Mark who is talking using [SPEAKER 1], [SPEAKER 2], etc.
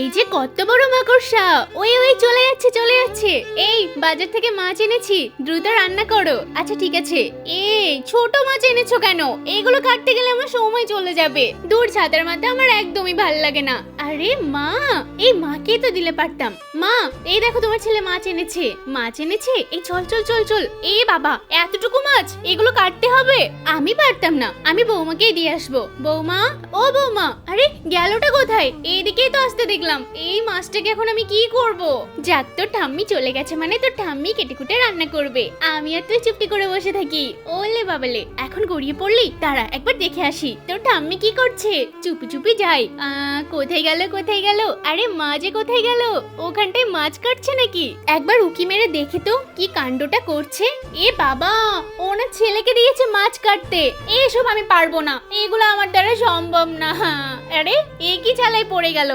[SPEAKER 1] এই যে কত বড় মাকড়সা! ওই ওই চলে যাচ্ছে চলে যাচ্ছে। এই বাজার থেকে মাছ এনেছি, দ্রুত রান্না করো। আচ্ছা ঠিক আছে। এই ছোট মাছ এনেছো কেন? এগুলো কাটতে গেলে আমার সময় চলে যাবে। দূর, ছাতার মাথা আমার একদমই ভাল লাগে না। আরে মা, এই মাকে তো দিলে পারতাম। মা, এই দেখো তোমার ছেলে মাছ এনেছে। মাছ এনেছে, এই চল চল চল চল। এ বাবা, এতটুকু মাছ এগুলো কাটতে হবে? আমি পারতাম না, আমি বৌমাকেই দিয়ে আসবো। বৌমা, ও বৌমা, আরে গেলটা কোথায়? এইদিকেই তো আসতে দেখলাম। এই মাছটাকে এখন আমি কি করব? যাক, তোর ঠাম্মি চলে গেছে মানে তোর ঠাম্মি কেটে কুটে রান্না করবে। আমি আর তুই চুপটি করে বসে থাকি। ওলে বাবালে, এখন গড়িয়ে পড়লি? দাঁড়া একবার দেখে আসি তোর ঠাম্মি কি করছে। চুপি চুপি যাই। কোথায় গেল কোথায় গেল? আরে মা যে কোথায় গেল? ওখানটায় মাছ কাটছে নাকি? একবার উকি মেরে দেখি তো কি কাণ্ডটা করছে। এ বাবা, ওনার ছেলেকে দিয়েছে মাছ কাটতে। এসব আমি পারবো না, এগুলো আমার দ্বারা সম্ভব না। আরে এ কি চালাই পড়ে গেল।